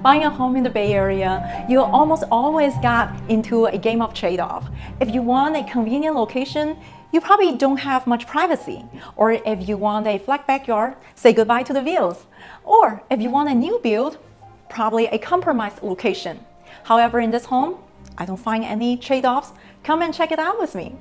Buying a home in the Bay Area, you almost always got into a game of trade-off. If you want a convenient location, you probably don't have much privacy. Or if you want a flat backyard, say goodbye to the views. Or if you want a new build, probably a compromised location. However, in this home, I don't find any trade-offs. Come and check it out with me.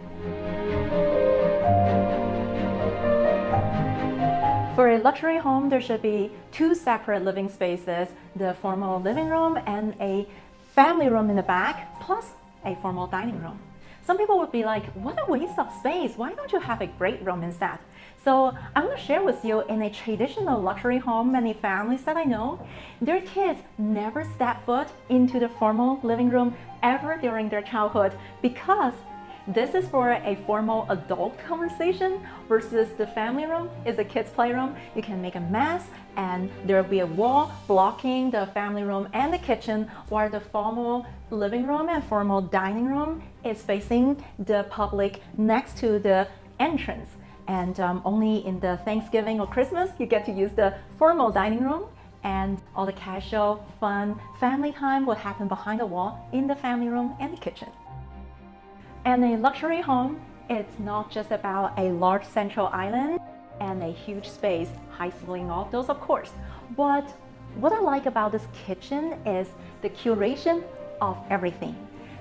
For a luxury home, there should be two separate living spaces, the formal living room and a family room in the back, plus a formal dining room. Some people would be like, what a waste of space. Why don't you have a great room instead? So I want to share with you, in a traditional luxury home, many families that I know, their kids never step foot into the formal living room ever during their childhood, because this is for a formal adult conversation versus the family room is a kid's playroom. You can make a mess and there will be a wall blocking the family room and the kitchen, while the formal living room and formal dining room is facing the public next to the entrance. And only in the Thanksgiving or Christmas you get to use the formal dining room, and all the casual, fun family time will happen behind the wall in the family room and the kitchen. And a luxury home, it's not just about a large central island and a huge space, high ceiling, all those of course. But what I like about this kitchen is the curation of everything.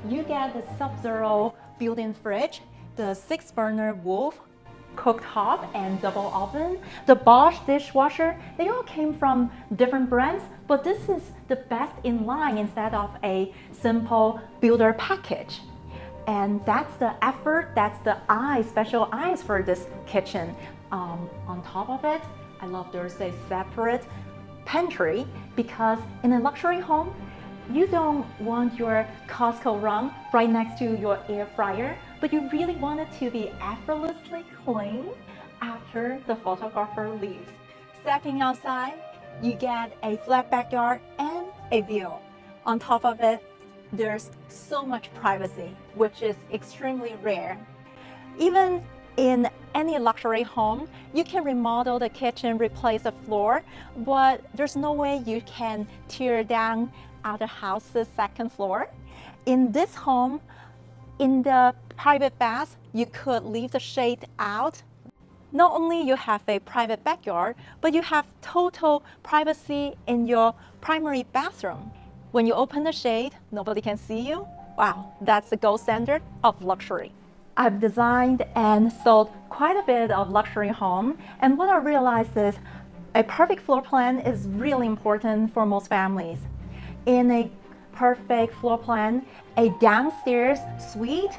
You get the Sub-Zero built-in fridge, the 6-burner Wolf cooktop and double oven, the Bosch dishwasher. They all came from different brands, but this is the best in line instead of a simple builder package. And that's the effort, that's the special eyes for this kitchen. On top of it, I love there's a separate pantry, because in a luxury home, you don't want your Costco run right next to your air fryer, but you really want it to be effortlessly clean after the photographer leaves. Stepping outside, you get a flat backyard and a view. On top of it, there's so much privacy, which is extremely rare. Even in any luxury home, you can remodel the kitchen, replace the floor, but there's no way you can tear down other house's second floor. In this home, in the private bath, you could leave the shade out. Not only you have a private backyard, but you have total privacy in your primary bathroom. When you open the shade, nobody can see you. Wow, that's the gold standard of luxury. I've designed and sold quite a bit of luxury home, and what I realized is a perfect floor plan is really important for most families. In a perfect floor plan, a downstairs suite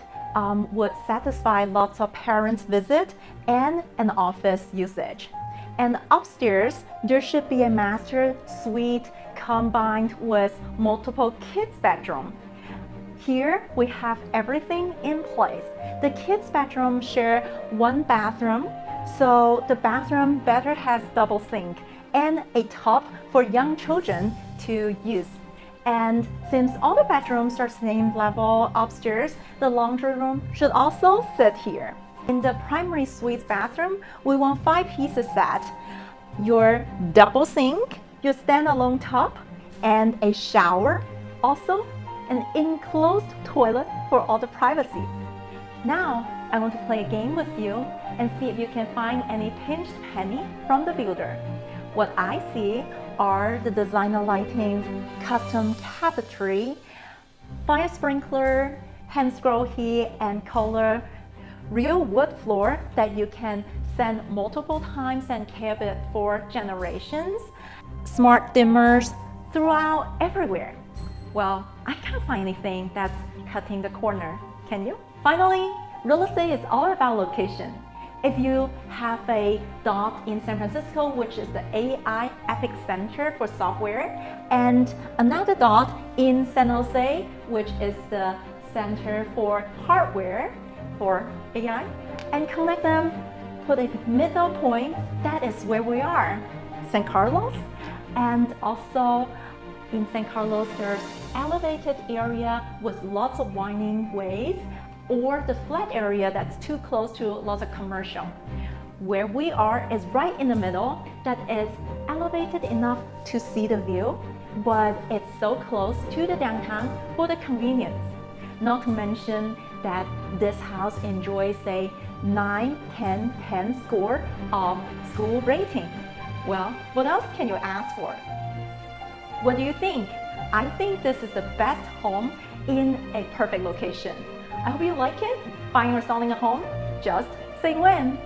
would satisfy lots of parents' visit and an office usage. And upstairs, there should be a master suite combined with multiple kids' bedroom. Here, we have everything in place. The kids' bedroom share one bathroom, so the bathroom better has double sink and a tub for young children to use. And since all the bedrooms are same level upstairs, the laundry room should also sit here. In the primary suite bathroom, we want 5-piece set. Your double sink, your standalone tub, and a shower. Also, an enclosed toilet for all the privacy. Now, I want to play a game with you and see if you can find any pinched penny from the builder. What I see are the designer lightings, custom tapestry, fire sprinkler, Hansgrohe and Kohler, real wood floor that you can send multiple times and keep it for generations, smart dimmers throughout everywhere. Well, I can't find anything that's cutting the corner, can you? Finally, real estate is all about location. If you have a dot in San Francisco, which is the AI Epic Center for software, and another dot in San Jose, which is the Center for hardware for AI, and connect them, put a middle point, that is where we are, San Carlos. And also in San Carlos, there's elevated area with lots of winding ways, or the flat area that's too close to lots of commercial. Where we are is right in the middle, that is elevated enough to see the view, but it's so close to the downtown for the convenience. Not to mention that this house enjoys a 9, 10, 10 score of school rating. Well, what else can you ask for? What do you think? I think this is the best home in a perfect location. I hope you like it. Buying or selling a home? Just say when.